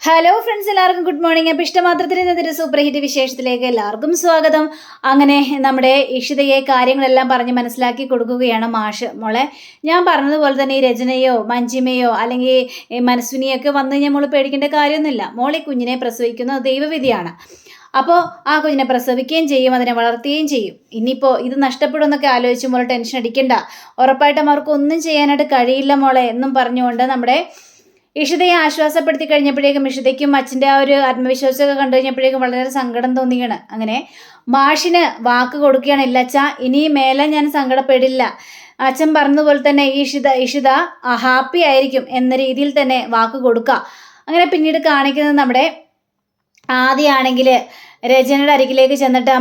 Hello friends, എല്ലാവർക്കും good morning. അപ്പോൾ ഇഷ്ടമാത്രത്തിൽ ഇന്നത്തെ സൂപ്പർ ഹിറ്റ് വിശേഷത്തിലേക്ക് എല്ലാവർക്കും സ്വാഗതം. അങ്ങനെ നമ്മുടെ ഇഷിതയെ കാര്യങ്ങളെല്ലാം പറഞ്ഞ് മനസ്സിലാക്കി കൊടുക്കുകയാണ് മാഷ്. മോളെ, ഞാൻ പറഞ്ഞതുപോലെ തന്നെ ഈ രചനയോ മഞ്ജിമയോ അല്ലെങ്കിൽ മനസ്വിനിയൊക്കെ വന്നു കഴിഞ്ഞാൽ മോള് പേടിക്കേണ്ട കാര്യമൊന്നുമില്ല. മോളെ കുഞ്ഞിനെ പ്രസവിക്കുന്നത് ദൈവവിധിയാണ്. അപ്പോൾ ആ കുഞ്ഞിനെ പ്രസവിക്കുകയും ചെയ്യും, അതിനെ വളർത്തുകയും ചെയ്യും. ഇനിയിപ്പോൾ ഇത് നഷ്ടപ്പെടുമെന്നൊക്കെ ആലോചിച്ച് മോളെ ടെൻഷൻ അടിക്കണ്ട. ഉറപ്പായിട്ടും അവർക്ക് ഒന്നും ചെയ്യാനായിട്ട് കഴിയില്ല മോളെ എന്നും പറഞ്ഞുകൊണ്ട് നമ്മുടെ ഇഷിതയെ ആശ്വാസപ്പെടുത്തി കഴിഞ്ഞപ്പോഴേക്കും ഇഷിതയ്ക്കും അച്ഛൻ്റെ ആ ഒരു ആത്മവിശ്വാസമൊക്കെ കണ്ടു കഴിഞ്ഞപ്പോഴേക്കും വളരെ സങ്കടം തോന്നിയാണ്. അങ്ങനെ മാഷിന് വാക്ക് കൊടുക്കുകയാണ്, ഇല്ലച്ച ഇനി മേലെ ഞാൻ സങ്കടപ്പെടില്ല, അച്ഛൻ പറഞ്ഞതുപോലെ തന്നെ ഇഷിത ഹാപ്പി ആയിരിക്കും എന്ന രീതിയിൽ തന്നെ വാക്ക് കൊടുക്കുക. അങ്ങനെ പിന്നീട് കാണിക്കുന്നത് നമ്മുടെ ആദ്യമാണെങ്കിൽ രചനയുടെ അരികിലേക്ക് ചെന്നിട്ട്,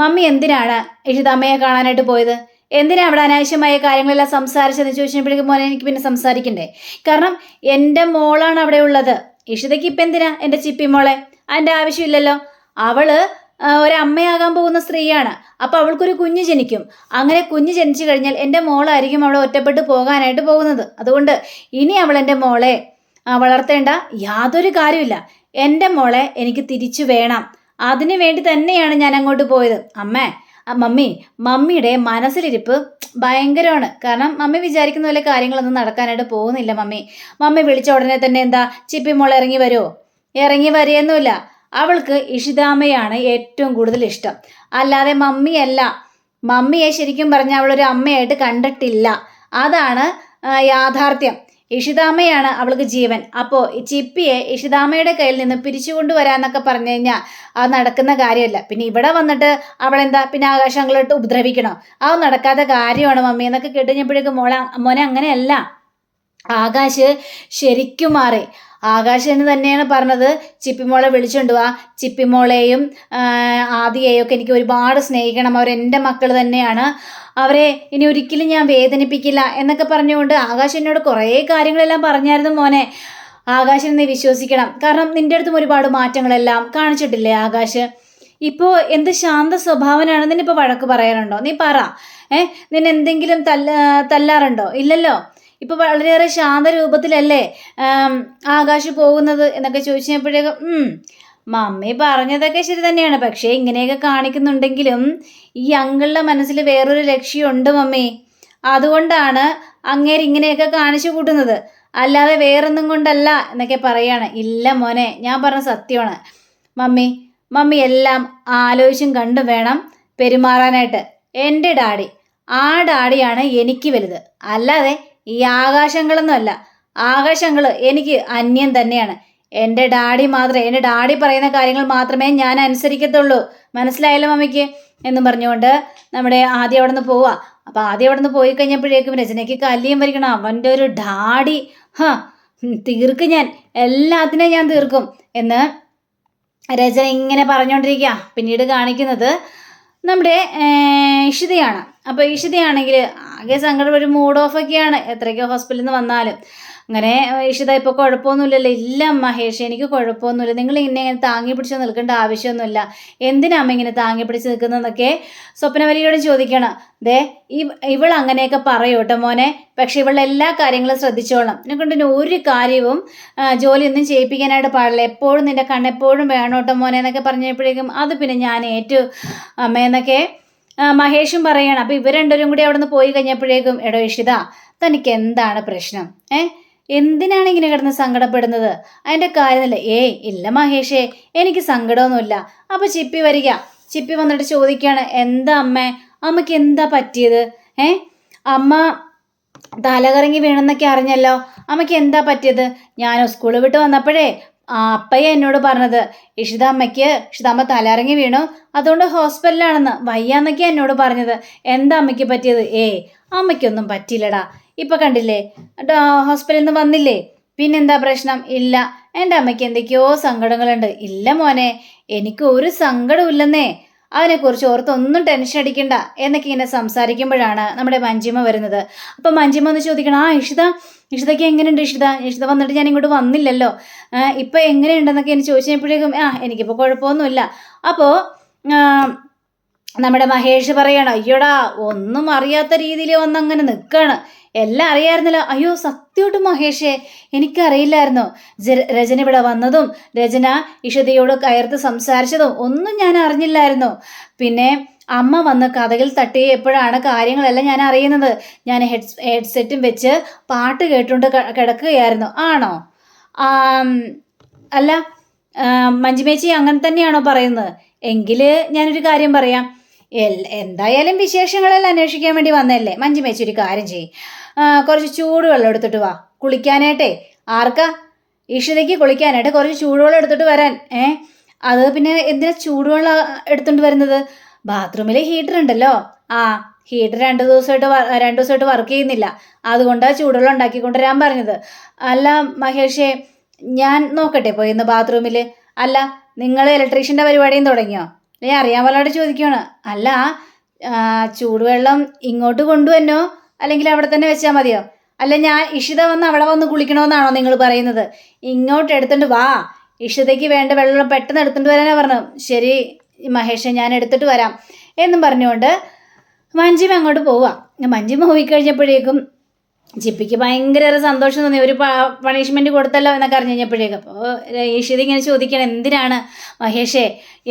മമ്മി എന്തിനാണ് ഇഷിത അമ്മയെ കാണാനായിട്ട് പോയത്, എന്തിനാ അവിടെ അനാവശ്യമായ കാര്യങ്ങളെല്ലാം സംസാരിച്ചെന്ന് ചോദിച്ചപ്പോഴേക്കും മോനെ എനിക്ക് പിന്നെ സംസാരിക്കണ്ടേ, കാരണം എൻ്റെ മോളാണ് അവിടെ ഉള്ളത്. ഇഷിതയ്ക്ക് ഇപ്പം എന്തിനാ എൻ്റെ ചിപ്പി മോളെ, അതിൻ്റെ ആവശ്യമില്ലല്ലോ. അവള് ഒരമ്മയാകാൻ പോകുന്ന സ്ത്രീയാണ്. അപ്പോൾ അവൾക്കൊരു കുഞ്ഞ് ജനിക്കും. അങ്ങനെ കുഞ്ഞ് ജനിച്ചു കഴിഞ്ഞാൽ എൻ്റെ മോളായിരിക്കും അവളെ ഒറ്റപ്പെട്ട് പോകാനായിട്ട് പോകുന്നത്. അതുകൊണ്ട് ഇനി അവൾ എൻ്റെ മോളെ വളർത്തേണ്ട യാതൊരു കാര്യമില്ല. എൻ്റെ മോളെ എനിക്ക് തിരിച്ചു വേണം. അതിനു വേണ്ടി തന്നെയാണ് ഞാൻ അങ്ങോട്ട് പോയത്. മമ്മിയുടെ മനസ്സിലിരിപ്പ് ഭയങ്കരമാണ്. കാരണം മമ്മി വിചാരിക്കുന്ന പോലെ കാര്യങ്ങളൊന്നും നടക്കാനായിട്ട് പോകുന്നില്ല. മമ്മി വിളിച്ച ഉടനെ തന്നെ എന്താ ചിപ്പി മോൾ ഇറങ്ങി വരുമോ? ഇറങ്ങി വരികയൊന്നുമില്ല. അവൾക്ക് ഇഷിതാമ്മയാണ് ഏറ്റവും കൂടുതൽ ഇഷ്ടം, അല്ലാതെ മമ്മിയല്ല. മമ്മിയെ ശരിക്കും പറഞ്ഞാൽ അവളൊരു അമ്മയായിട്ട് കണ്ടിട്ടില്ല. അതാണ് യാഥാർത്ഥ്യം. ഇഷിതാമ്മയാണ് അവൾക്ക് ജീവൻ. അപ്പോൾ ഈ ചിപ്പിയെ ഇഷിതാമ്മയുടെ കയ്യിൽ നിന്ന് പിരിച്ചുകൊണ്ടുവരാന്നൊക്കെ പറഞ്ഞു കഴിഞ്ഞാൽ അത് നടക്കുന്ന കാര്യമല്ല. പിന്നെ ഇവിടെ വന്നിട്ട് അവളെന്താ പിന്നെ ആകാശങ്ങളിട്ട് ഉപദ്രവിക്കണോ? അത് നടക്കാത്ത കാര്യമാണ് മമ്മി എന്നൊക്കെ കേട്ടുകഴിഞ്ഞപ്പോഴേക്കും മോനെ അങ്ങനെയല്ല. ആകാശ് ശരിക്കും മാറി. ആകാശ് എന്ന് തന്നെയാണ് പറഞ്ഞത്, ചിപ്പിമോളെ വിളിച്ചുകൊണ്ട് വാ, ചിപ്പിമോളെയും ആദിയെയും ഒക്കെ എനിക്ക് ഒരുപാട് സ്നേഹിക്കണം, അവരെൻ്റെ മക്കൾ തന്നെയാണ്, അവരെ ഇനി ഒരിക്കലും ഞാൻ വേദനിപ്പിക്കില്ല എന്നൊക്കെ പറഞ്ഞുകൊണ്ട് ആകാശ് എന്നോട് കുറേ കാര്യങ്ങളെല്ലാം പറഞ്ഞായിരുന്നു. മോനെ, ആകാശിനെ നീ വിശ്വസിക്കണം. കാരണം നിൻ്റെ അടുത്തും ഒരുപാട് മാറ്റങ്ങളെല്ലാം കാണിച്ചിട്ടില്ലേ ആകാശ്? ഇപ്പോൾ എന്ത് ശാന്ത സ്വഭാവനാണ്. നിന്നിപ്പോൾ വഴക്ക് പറയാറുണ്ടോ? നീ പറ. നിന്നെന്തെങ്കിലും തല്ലാറുണ്ടോ? ഇല്ലല്ലോ. ഇപ്പോൾ വളരെയേറെ ശാന്ത രൂപത്തിലല്ലേ ആകാശ് പോകുന്നത് എന്നൊക്കെ ചോദിച്ചപ്പോഴേക്കും മമ്മി പറഞ്ഞതൊക്കെ ശരി തന്നെയാണ്. പക്ഷേ ഇങ്ങനെയൊക്കെ കാണിക്കുന്നുണ്ടെങ്കിലും ഈ അങ്കിളുടെ മനസ്സിൽ വേറൊരു ലക്ഷ്യമുണ്ട് മമ്മി. അതുകൊണ്ടാണ് അങ്ങേര് ഇങ്ങനെയൊക്കെ കാണിച്ചു കൂട്ടുന്നത്, അല്ലാതെ വേറൊന്നും കൊണ്ടല്ല എന്നൊക്കെ പറയാണ്. ഇല്ല മോനെ, ഞാൻ പറഞ്ഞ സത്യമാണ്. മമ്മി എല്ലാം ആലോചിച്ചും കണ്ടും വേണം പെരുമാറാനായിട്ട്. എൻ്റെ ഡാഡി, ആ ഡാഡിയാണ് എനിക്ക് വലുത്, അല്ലാതെ ഈ ആകാശങ്ങളൊന്നും അല്ല. ആകാശങ്ങൾ എനിക്ക് അന്യം തന്നെയാണ്. എൻ്റെ ഡാഡി പറയുന്ന കാര്യങ്ങൾ മാത്രമേ ഞാൻ അനുസരിക്കത്തുള്ളൂ. മനസ്സിലായല്ലോ മമ്മിക്ക് എന്നും പറഞ്ഞുകൊണ്ട് നമ്മുടെ ആദ്യം അവിടെ നിന്ന് പോവുക. അപ്പോൾ ആദ്യം അവിടെ നിന്ന് പോയി കഴിഞ്ഞപ്പോഴേക്കും രചനയ്ക്ക് കല്ലിയും വരിക്കണം. അവൻ്റെ ഒരു ഡാഡി തീർക്കും, ഞാൻ എല്ലാത്തിനെയും ഞാൻ തീർക്കും എന്ന് രചന ഇങ്ങനെ പറഞ്ഞുകൊണ്ടിരിക്കുക. പിന്നീട് കാണിക്കുന്നത് നമ്മുടെ ഇഷിതയാണ്. അപ്പോൾ ഇഷിതയാണെങ്കിൽ ആകെ സങ്കടം, ഒരു മൂഡ് ഓഫൊക്കെയാണ് എത്രയൊക്കെ ഹോസ്പിറ്റലിൽ നിന്ന് വന്നാലും. അങ്ങനെ ഇഷിത ഇപ്പോൾ കുഴപ്പമൊന്നുമില്ലല്ലോ? ഇല്ല മഹേഷ്, എനിക്ക് കുഴപ്പമൊന്നുമില്ല, നിങ്ങൾ ഇങ്ങനെ താങ്ങി പിടിച്ച് നിൽക്കേണ്ട ആവശ്യമൊന്നുമില്ല, എന്തിനാ അമ്മ ഇങ്ങനെ താങ്ങി പിടിച്ച് നിൽക്കുന്നതെന്നൊക്കെ സ്വപ്നവലിയോട് ചോദിക്കണം. ഇവൾ അങ്ങനെയൊക്കെ പറയൂട്ടോ മോനെ, പക്ഷെ ഇവളുടെ എല്ലാ കാര്യങ്ങളും ശ്രദ്ധിച്ചോളണം. എന്നെ കൊണ്ട് ഒരു കാര്യവും ജോലിയൊന്നും ചെയ്യിപ്പിക്കാനായിട്ട് പാടില്ല, എപ്പോഴും നിൻ്റെ കണ്ണെപ്പോഴും വേണോട്ടോ മോനെ എന്നൊക്കെ പറഞ്ഞപ്പോഴേക്കും അത് പിന്നെ ഞാൻ ഏറ്റു അമ്മയെന്നൊക്കെ മഹേഷും പറയണം. അപ്പോൾ ഇവർ രണ്ടുപേരും കൂടി അവിടെ നിന്ന് പോയി കഴിഞ്ഞപ്പോഴേക്കും, എടോ ഇഷിത, തനിക്ക് എന്താണ് പ്രശ്നം? എന്തിനാണ് ഇങ്ങനെ കിടന്ന് സങ്കടപ്പെടുന്നത്? അതിൻ്റെ കാര്യമില്ല. ഇല്ല മഹേഷേ, എനിക്ക് സങ്കടമൊന്നുമില്ല. അപ്പോൾ ചിപ്പി വരിക. ചിപ്പി വന്നിട്ട് ചോദിക്കുകയാണ്, എന്താ അമ്മയ്ക്ക് എന്താ പറ്റിയത്? അമ്മ തലകറങ്ങി വീണെന്നൊക്കെ അറിഞ്ഞല്ലോ, അമ്മയ്ക്ക് എന്താ പറ്റിയത്? ഞാൻ സ്കൂൾ വിട്ട് വന്നപ്പോഴേ അപ്പയ്യ എന്നോട് പറഞ്ഞത് ഇഷിതാമ്മ തലയിറങ്ങി വീണു, അതുകൊണ്ട് ഹോസ്പിറ്റലിലാണെന്ന്, വയ്യാന്നൊക്കെയാ എന്നോട് പറഞ്ഞത്. എന്താ അമ്മയ്ക്ക് പറ്റിയത്? അമ്മയ്ക്കൊന്നും പറ്റിയില്ലടാ, ഇപ്പം കണ്ടില്ലേ, ഹോസ്പിറ്റലിൽ നിന്ന് വന്നില്ലേ, പിന്നെന്താ പ്രശ്നം? ഇല്ല, എൻ്റെ അമ്മയ്ക്ക് എന്തൊക്കെയോ സങ്കടങ്ങളുണ്ട്. ഇല്ല മോനെ, എനിക്ക് ഒരു സങ്കടവും ഇല്ലെന്നേ, അതിനെക്കുറിച്ച് ഓർത്തൊന്നും ടെൻഷൻ അടിക്കണ്ട എന്നൊക്കെ ഇങ്ങനെ സംസാരിക്കുമ്പോഴാണ് നമ്മുടെ മഞ്ജിമ വരുന്നത്. അപ്പം മഞ്ജിമ ഒന്ന് ചോദിക്കണം, ഇഷിതയ്ക്ക് എങ്ങനെയുണ്ട്? ഇഷിത വന്നിട്ട് ഞാൻ ഇങ്ങോട്ട് വന്നില്ലല്ലോ, ഇപ്പം എങ്ങനെയുണ്ടെന്നൊക്കെ എനിക്ക് ചോദിച്ചപ്പോഴേക്കും എനിക്കിപ്പോൾ കുഴപ്പമൊന്നുമില്ല. അപ്പോൾ നമ്മുടെ മഹേഷ് പറയണം, അയ്യോടാ ഒന്നും അറിയാത്ത രീതിയിൽ വന്നങ്ങനെ നിൽക്കുകയാണ്, എല്ലാം അറിയാമായിരുന്നല്ലോ. അയ്യോ സത്യമായിട്ടും മഹേഷേ, എനിക്കറിയില്ലായിരുന്നു. രചന ഇവിടെ വന്നതും രചന ഇഷിതയോട് കയർത്ത് സംസാരിച്ചതും ഒന്നും ഞാൻ അറിഞ്ഞില്ലായിരുന്നു. പിന്നെ അമ്മ വന്ന് കഥകിൽ തട്ടിയപ്പോഴാണ് കാര്യങ്ങളെല്ലാം ഞാൻ അറിയുന്നത്. ഞാൻ ഹെഡ്സെറ്റും വെച്ച് പാട്ട് കേട്ടുകൊണ്ട് കിടക്കുകയായിരുന്നു. ആണോ? അല്ല, മഞ്ജുമേച്ചി അങ്ങനെ തന്നെയാണോ പറയുന്നത്? എങ്കിൽ ഞാനൊരു കാര്യം പറയാം. എന്തായാലും വിശേഷങ്ങളെല്ലാം അന്വേഷിക്കാൻ വേണ്ടി വന്നതല്ലേ. മഞ്ജുമേച്ചി ഒരു കാര്യം ചെയ്യും, കുറച്ച് ചൂടുവെള്ളം എടുത്തിട്ട് വാ കുളിക്കാനായിട്ടേ. ആർക്കാ? ഇഷിതയ്ക്ക് കുളിക്കാനായിട്ട് കുറച്ച് ചൂടുവെള്ളം എടുത്തിട്ട് വരാൻ. അത് പിന്നെ എന്തിനാ ചൂടുവെള്ളം എടുത്തുകൊണ്ട് വരുന്നത്? ബാത്റൂമിൽ ഹീറ്റർ ഉണ്ടല്ലോ. ഹീറ്റർ 2 ദിവസമായിട്ട് വർക്ക് ചെയ്യുന്നില്ല. അതുകൊണ്ടാണ് ചൂടുവെള്ളം ഉണ്ടാക്കിക്കൊണ്ടുവരാൻ പറഞ്ഞത്. അല്ല മഹേഷേ, ഞാൻ നോക്കട്ടെ പോയി ഇന്ന് ബാത്റൂമിൽ. അല്ല, നിങ്ങൾ ഇലക്ട്രീഷ്യൻ്റെ പരിപാടിയും തുടങ്ങിയോ? ഞാൻ അറിയാൻ പാടില്ലാണ്ട് ചോദിക്കുകയാണ്. അല്ല, ചൂടുവെള്ളം ഇങ്ങോട്ട് കൊണ്ടുവന്നോ അല്ലെങ്കിൽ അവിടെ തന്നെ വെച്ചാൽ മതിയോ? അല്ല, ഞാൻ ഇഷിത വന്ന് അവിടെ വന്ന് കുളിക്കണമെന്നാണോ നിങ്ങൾ പറയുന്നത്? ഇങ്ങോട്ട് എടുത്തുകൊണ്ട് വാ, ഇഷിതയ്ക്ക് വേണ്ട വെള്ളം പെട്ടെന്ന് എടുത്തുകൊണ്ട് വരാനാണ് പറഞ്ഞു. ശരി മഹേഷ്, ഞാൻ എടുത്തിട്ട് വരാം എന്നും പറഞ്ഞുകൊണ്ട് മഞ്ജിമ അങ്ങോട്ട് പോവാം. മഞ്ജിമ പോയിക്കഴിഞ്ഞപ്പോഴേക്കും ചിപ്പിക്ക് ഭയങ്കര സന്തോഷം തോന്നി. ഒരു പണിഷ്മെൻറ്റ് കൊടുത്തല്ലോ എന്നൊക്കെ അറിഞ്ഞു കഴിഞ്ഞപ്പോഴേക്കും. അപ്പോൾ ഇഷിത ഇങ്ങനെ ചോദിക്കണം, എന്തിനാണ് മഹേഷേ,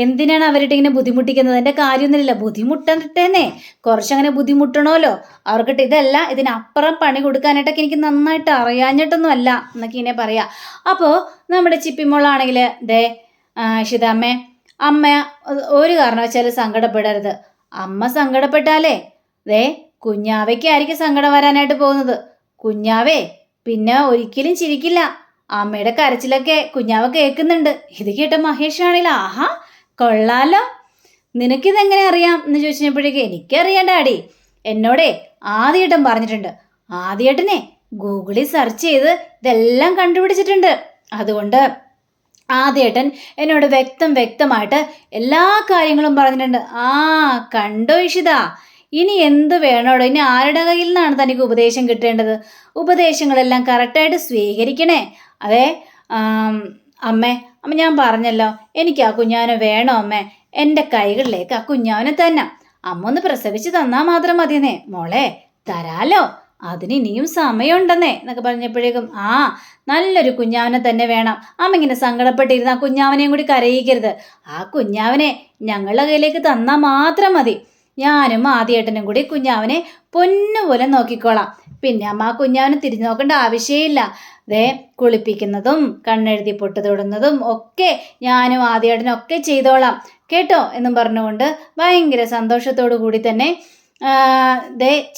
എന്തിനാണ് അവരുടെ ഇങ്ങനെ ബുദ്ധിമുട്ടിക്കുന്നത്? എൻ്റെ കാര്യമൊന്നുമില്ല, ബുദ്ധിമുട്ടേന്നേ, കുറച്ചങ്ങനെ ബുദ്ധിമുട്ടണമല്ലോ അവർക്കിട്ട്. ഇതല്ല, ഇതിനപ്പുറം പണി കൊടുക്കാനായിട്ടൊക്കെ എനിക്ക് നന്നായിട്ട് അറിയാഞ്ഞിട്ടൊന്നും അല്ല എന്നൊക്കെ ഇങ്ങനെ പറയാം. അപ്പോൾ നമ്മുടെ ചിപ്പിമോളാണെങ്കിൽ ഇഷിതാമ്മേ, അമ്മ ഒരു കാരണവശാലും സങ്കടപ്പെടരുത്. അമ്മ സങ്കടപ്പെട്ടാലേ കുഞ്ഞാവയ്ക്കായിരിക്കും സങ്കടം വരാനായിട്ട് പോകുന്നത്. കുഞ്ഞാവേ പിന്നെ ഒരിക്കലും ചിരിക്കില്ല. അമ്മയുടെ കരച്ചിലൊക്കെ കുഞ്ഞാവ കേൾക്കുന്നുണ്ട്. ഇത് കേട്ട മഹേഷാണെങ്കിലും ആഹാ കൊള്ളാലോ, നിനക്കിതെങ്ങനെ അറിയാം എന്ന് ചോദിച്ചപ്പോഴേക്കും എനിക്കറിയാം ഡാഡി, എന്നോടേ ആദ്യേട്ടൻ പറഞ്ഞിട്ടുണ്ട്. ആദ്യേട്ടനെ ഗൂഗിളിൽ സെർച്ച് ചെയ്ത് ഇതെല്ലാം കണ്ടുപിടിച്ചിട്ടുണ്ട്. അതുകൊണ്ട് ആദ്യേട്ടൻ എന്നോട് വ്യക്തമായിട്ട് എല്ലാ കാര്യങ്ങളും പറഞ്ഞിട്ടുണ്ട്. കണ്ടോ ഇഷിത, ഇനി എന്ത് വേണോടോ? ഇനി ആരുടെ കയ്യിൽ നിന്നാണ് തനിക്ക് ഉപദേശം കിട്ടേണ്ടത്? ഉപദേശങ്ങളെല്ലാം കറക്റ്റായിട്ട് സ്വീകരിക്കണേ. അതെ അമ്മ ഞാൻ പറഞ്ഞല്ലോ, എനിക്ക് ആ കുഞ്ഞാവനെ വേണോ അമ്മേ? എൻ്റെ കൈകളിലേക്ക് ആ കുഞ്ഞാവനെ തന്നെ അമ്മ ഒന്ന് പ്രസവിച്ച് തന്നാൽ മാത്രം മതിയെന്നേ. മോളെ തരാലോ, അതിന് ഇനിയും സമയമുണ്ടെന്നേ എന്നൊക്കെ പറഞ്ഞപ്പോഴേക്കും നല്ലൊരു കുഞ്ഞാവനെ തന്നെ വേണം. അമ്മ ഇങ്ങനെ സങ്കടപ്പെട്ടിരുന്ന ആ കുഞ്ഞാവനെയും കൂടി കരയിക്കരുത്. ആ കുഞ്ഞാവനെ ഞങ്ങളുടെ കയ്യിലേക്ക് തന്നാൽ മാത്രം മതി. ഞാനും ആദ്യേട്ടനും കൂടി കുഞ്ഞാവനെ പൊന്നുപോലെ നോക്കിക്കോളാം. പിന്നെ അമ്മ ആ കുഞ്ഞാവനെ തിരിഞ്ഞു നോക്കേണ്ട ആവശ്യമില്ല. കുളിപ്പിക്കുന്നതും കണ്ണെഴുതി പൊട്ട് തൊടുന്നതും ഒക്കെ ഞാനും ആദ്യേട്ടനും ഒക്കെ ചെയ്തോളാം കേട്ടോ എന്നും പറഞ്ഞുകൊണ്ട് ഭയങ്കര സന്തോഷത്തോടു കൂടി തന്നെ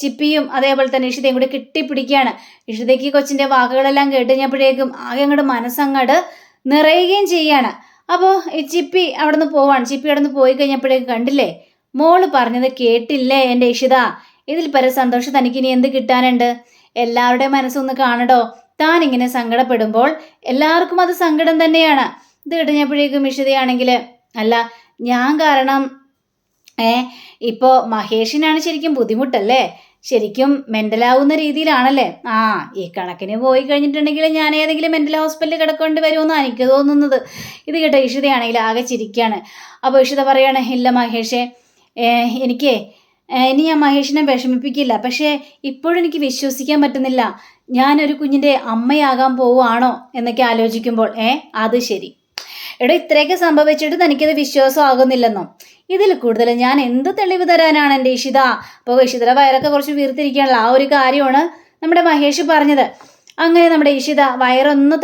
ചിപ്പിയും അതേപോലെ തന്നെ ഇഷിതയും കൂടി കെട്ടിപ്പിടിക്കുകയാണ്. ഇഷിതയ്ക്ക് കൊച്ചിൻ്റെ വാക്കുകളെല്ലാം കേട്ട് കഴിഞ്ഞപ്പോഴേക്കും ആകെ അങ്ങോട്ട് മനസ്സങ്ങോട്ട് നിറയുകയും ചെയ്യാണ്. അപ്പോൾ ഈ ചിപ്പി അവിടെ നിന്ന് പോവാണ്. ചിപ്പി അവിടെ നിന്ന് പോയി കഴിഞ്ഞപ്പോഴേക്കും കണ്ടില്ലേ, മോള് പറഞ്ഞത് കേട്ടില്ലേ എൻ്റെ ഇഷിത? ഇതിൽ പര സന്തോഷം തനിക്കിനി എന്ത് കിട്ടാനുണ്ട്? എല്ലാവരുടെയും മനസ്സൊന്ന് കാണടോ. താൻ ഇങ്ങനെ സങ്കടപ്പെടുമ്പോൾ എല്ലാവർക്കും അത് സങ്കടം തന്നെയാണ്. ഇത് കിട്ടഞ്ഞപ്പോഴേക്കും ഇഷിതയാണെങ്കിൽ അല്ല, ഞാൻ കാരണം ഇപ്പോൾ മഹേഷിനാണ് ശരിക്കും ബുദ്ധിമുട്ടല്ലേ? ശരിക്കും മെൻ്റലാവുന്ന രീതിയിലാണല്ലേ? ഈ കണക്കിന് പോയി കഴിഞ്ഞിട്ടുണ്ടെങ്കിൽ ഞാൻ ഏതെങ്കിലും മെൻ്റൽ ഹോസ്പിറ്റലിൽ കിടക്കേണ്ടി വരുമെന്നാണ് എനിക്ക് തോന്നുന്നത്. ഇത് കേട്ടോ ഇഷിതയാണെങ്കിൽ ആകെ ചിരിക്കുകയാണ്. അപ്പോൾ ഇഷിത പറയാണ്, ഇല്ല മഹേഷേ, ഇനി ഞാൻ മഹേഷിനെ വിഷമിപ്പിക്കില്ല. പക്ഷേ ഇപ്പോഴും എനിക്ക് വിശ്വസിക്കാൻ പറ്റുന്നില്ല, ഞാനൊരു കുഞ്ഞിൻ്റെ അമ്മയാകാൻ പോവുകയാണോ എന്നൊക്കെ ആലോചിക്കുമ്പോൾ. അത് ശരി എടോ, ഇത്രയൊക്കെ സംഭവിച്ചിട്ട് തനിക്കത് വിശ്വാസമാകുന്നില്ലെന്നോ? ഇതിൽ കൂടുതൽ ഞാൻ എന്ത് തെളിവ് തരാനാണ് എൻ്റെ ഇഷിത? അപ്പോൾ ഇഷിതയുടെ വയറൊക്കെ കുറച്ച് വീർത്തിരിക്കുകയാണല്ലോ. ആ ഒരു കാര്യമാണ് നമ്മുടെ മഹേഷ് പറഞ്ഞത്. അങ്ങനെ നമ്മുടെ ഇഷിത വയറൊന്ന്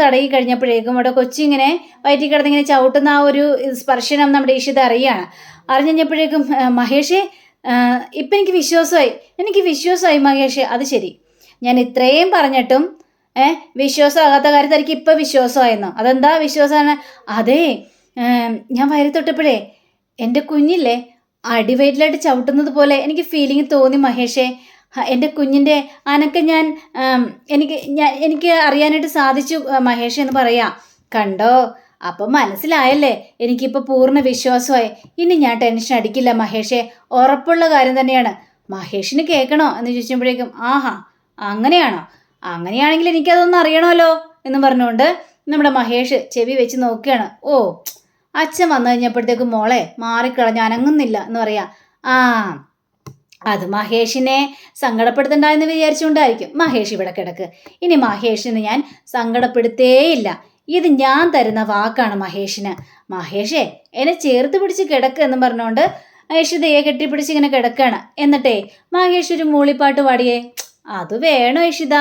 തടയി കഴിഞ്ഞപ്പോഴേക്കും അവിടെ കൊച്ചിങ്ങനെ വയറ്റിൽ കിടന്നിങ്ങനെ ചവിട്ടുന്ന ആ ഒരു സ്പർശനം നമ്മുടെ ഇഷിത അറിഞ്ഞപ്പോഴേക്കും മഹേഷേ, ഇപ്പം എനിക്ക് വിശ്വാസമായി മഹേഷ്. അത് ശരി, ഞാൻ ഇത്രയും പറഞ്ഞിട്ടും വിശ്വാസമാകാത്ത കാര്യത്തിൽ എനിക്ക് ഇപ്പം വിശ്വാസമായിരുന്നോ? അതെന്താ വിശ്വാസമാണ്? അതെ, ഞാൻ വയറി തൊട്ടപ്പോഴേ എൻ്റെ കുഞ്ഞില്ലേ അടിവയറ്റിലായിട്ട് ചവിട്ടുന്നത് പോലെ എനിക്ക് ഫീലിംഗ് തോന്നി മഹേഷേ. എൻ്റെ കുഞ്ഞിൻ്റെ അനക്കം എനിക്ക് അറിയാനായിട്ട് സാധിച്ചു മഹേഷ് എന്ന് പറയാം. കണ്ടോ, അപ്പം മനസ്സിലായല്ലേ? എനിക്കിപ്പോൾ പൂർണ്ണ വിശ്വാസമായി. ഇനി ഞാൻ ടെൻഷൻ അടിക്കില്ല മഹേഷേ, ഉറപ്പുള്ള കാര്യം തന്നെയാണ്. മഹേഷിന് കേൾക്കണോ എന്ന് ചോദിച്ചപ്പോഴേക്കും അങ്ങനെയാണോ? അങ്ങനെയാണെങ്കിൽ എനിക്കതൊന്നും അറിയണമല്ലോ എന്ന് പറഞ്ഞുകൊണ്ട് നമ്മുടെ മഹേഷ് ചെവി വെച്ച് നോക്കുകയാണ്. അച്ഛൻ വന്നു കഴിഞ്ഞപ്പോഴത്തേക്കും മോളെ മാറിക്കളഞ്ഞ് അനങ്ങുന്നില്ല എന്ന് പറയാം. അത് മഹേഷിനെ സങ്കടപ്പെടുത്തണ്ടെന്ന് വിചാരിച്ചുകൊണ്ടായിരിക്കും. മഹേഷ് ഇവിടെ കിടക്ക്. ഇനി മഹേഷിന് ഞാൻ സങ്കടപ്പെടുത്തേയില്ല. ഇത് ഞാൻ തരുന്ന വാക്കാണ് മഹേഷിന്. മഹേഷേ എന്നെ ചേർത്ത് പിടിച്ച് കിടക്ക് എന്ന് പറഞ്ഞുകൊണ്ട് ഇഷിതയെ കെട്ടിപ്പിടിച്ച് ഇങ്ങനെ കിടക്കാണ്. എന്നിട്ടേ മഹേഷ് ഒരു മൂളിപ്പാട്ട് പാടിയേ. അത് വേണോ ഇഷിത?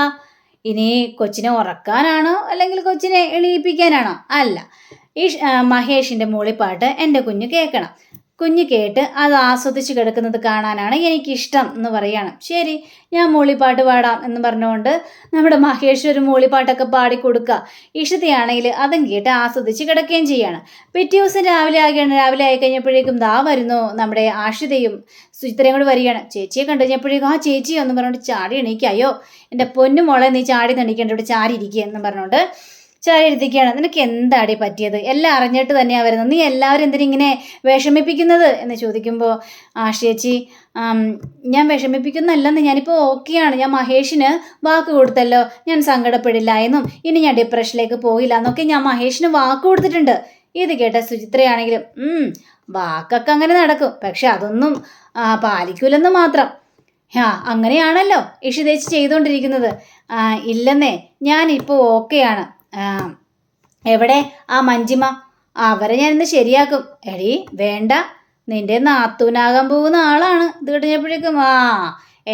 ഇനി കൊച്ചിനെ ഉറക്കാനാണോ അല്ലെങ്കിൽ കൊച്ചിനെ എണീപ്പിക്കാനാണോ? അല്ല, മഹേഷിൻ്റെ മൂളിപ്പാട്ട് എൻ്റെ കുഞ്ഞ് കേൾക്കണം. കുഞ്ഞ് കേട്ട് അത് ആസ്വദിച്ച് കിടക്കുന്നത് കാണാനാണ് എനിക്കിഷ്ടം എന്ന് പറയാണ്. ശരി, ഞാൻ മൂളിപ്പാട്ട് പാടാം എന്ന് പറഞ്ഞുകൊണ്ട് നമ്മുടെ മഹേഷ് ഒരു മൂളിപ്പാട്ടൊക്കെ പാടിക്കൊടുക്കുക. ഇഷിതയാണെങ്കിൽ അതും കേട്ട് ആസ്വദിച്ച് കിടക്കുകയും ചെയ്യാണ്. പിറ്റേ ദിവസം രാവിലെ ആയി കഴിഞ്ഞപ്പോഴേക്കും ദാ വരുന്നു നമ്മുടെ ആഷിതയും സുചിത്രയും കൂടി വരികയാണ്. ചേച്ചിയെ കണ്ടു കഴിഞ്ഞപ്പോഴേക്കും ആ ചേച്ചി എന്ന് പറഞ്ഞുകൊണ്ട് ചാടി എണീക്കുക. അയ്യോ എൻ്റെ പൊന്നു മോളെ, നീ ചാടി നണിക്കേണ്ട, ഇവിടെ ചാരി ഇരിക്കുക എന്ന് പറഞ്ഞുകൊണ്ട് ചാരി ഇരുത്തിക്കുകയാണ്. നിനക്ക് എന്താടി പറ്റിയത്? എല്ലാം അറിഞ്ഞിട്ട് തന്നെയാണ് വരുന്നത്. നീ എല്ലാവരും എന്തിനിങ്ങനെ വിഷമിപ്പിക്കുന്നത് എന്ന് ചോദിക്കുമ്പോൾ ചേച്ചി ഞാൻ വിഷമിപ്പിക്കുന്നല്ലെന്ന്, ഞാനിപ്പോൾ ഓക്കെയാണ്. ഞാൻ മഹേഷിന് വാക്ക് കൊടുത്തല്ലോ, ഞാൻ സങ്കടപ്പെടില്ല എന്നും ഇനി ഞാൻ ഡിപ്രഷനിലേക്ക് പോയില്ല എന്നൊക്കെ ഞാൻ മഹേഷിന് വാക്ക് കൊടുത്തിട്ടുണ്ട്. ഇത് കേട്ട സുചിത്രയാണെങ്കിലും വാക്കൊക്കെ അങ്ങനെ നടക്കും, പക്ഷെ അതൊന്നും പാലിക്കൂലെന്ന് മാത്രം. അങ്ങനെയാണല്ലോ ഇഷിതേച്ചി ചെയ്തുകൊണ്ടിരിക്കുന്നത്. ഇല്ലെന്നേ, ഞാനിപ്പോൾ ഓക്കെയാണ്. എവിടെ ആ മഞ്ജിമ? അവരെ ഞാനിന്ന് ശരിയാക്കും. എടി വേണ്ട, നിന്റെ നാത്തൂനാകാൻ പോകുന്ന ആളാണ്. ഇത് കഴിഞ്ഞപ്പോഴേക്കും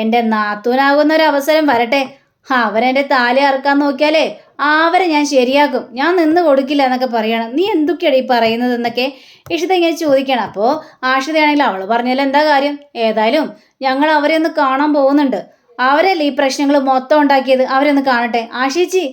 എൻ്റെ നാത്തൂനാകുന്ന ഒരു അവസരം വരട്ടെ, അവരെൻ്റെ താലി അറക്കാൻ നോക്കിയാലേ അവരെ ഞാൻ ശരിയാക്കും, ഞാൻ നിന്ന് കൊടുക്കില്ല എന്നൊക്കെ പറയണം. നീ എന്തൊക്കെയാണ് ഈ പറയുന്നത് എന്നൊക്കെ ഇഷിത ഇങ്ങനെ ചോദിക്കണം. അപ്പോൾ ആഷിതയാണെങ്കിൽ അവൾ പറഞ്ഞാൽ എന്താ കാര്യം, ഏതായാലും ഞങ്ങൾ അവരെ ഒന്ന് കാണാൻ പോകുന്നുണ്ട്. അവരല്ലേ ഈ പ്രശ്നങ്ങൾ മൊത്തം ഉണ്ടാക്കിയത്, അവരൊന്ന് കാണട്ടെ. ആശേച്ചി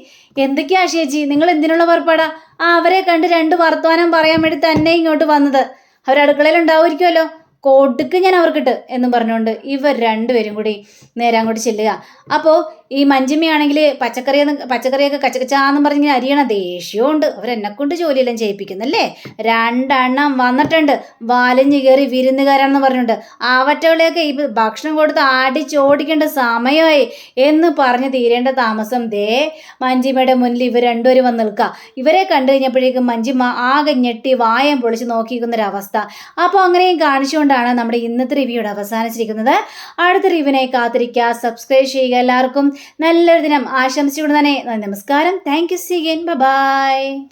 എന്തൊക്കെയാ ആശേച്ചി, നിങ്ങൾ എന്തിനുള്ള പുറപ്പാടാ? അവരെ കണ്ട് 2 വർത്തമാനം പറയാൻ വേണ്ടി തന്നെ ഇങ്ങോട്ട് വന്നത്. അവരടുക്കളയിൽ ഉണ്ടാവുമായിരിക്കുമല്ലോ, കൊടുക്ക് ഞാൻ അവർക്കിട്ട് എന്നും പറഞ്ഞുകൊണ്ട് ഇവർ രണ്ടുപേരും കൂടി നേരെ അങ്ങോട്ട് ചെല്ലുക. അപ്പോൾ ഈ മഞ്ജിമയാണെങ്കിൽ പച്ചക്കറിയൊക്കെ കച്ചകച്ചാന്നും പറഞ്ഞ് അരിയണ ദേഷ്യവും ഉണ്ട്. അവരെന്നെക്കൊണ്ട് ജോലിയെല്ലാം ചെയ്യിപ്പിക്കുന്നല്ലേ. 2 എണ്ണം വന്നിട്ടുണ്ട്, വലിഞ്ഞു കയറി വിരുന്നുകാരാണെന്ന് പറഞ്ഞുകൊണ്ട്. അവറ്റകളെയൊക്കെ ഈ ഭക്ഷണം കൊടുത്ത് അടിച്ചോടിക്കേണ്ട സമയമായി എന്ന് പറഞ്ഞ് തീരേണ്ട താമസം ദേ മഞ്ജിമയുടെ മുന്നിൽ ഇവർ രണ്ടുപേരും വന്ന് നിൽക്കുക. ഇവരെ കണ്ടു കഴിഞ്ഞപ്പോഴേക്കും മഞ്ജിമ ആകെ ഞെട്ടി വായം പൊളിച്ച് നോക്കിയിരിക്കുന്നൊരവസ്ഥ. അപ്പോൾ അങ്ങനെയും കാണിച്ചുകൊണ്ടാണ് നമ്മുടെ ഇന്നത്തെ റിവ്യൂടെ അവസാനിച്ചിരിക്കുന്നത്. അടുത്ത റിവ്യൂവിനായി കാത്തിരിക്കുക, സബ്സ്ക്രൈബ് ചെയ്യുക. എല്ലാവർക്കും നല്ലൊരു ദിനം ആശംസിച്ചുകൊണ്ട് തന്നെ നമസ്കാരം. Thank you. See again. By.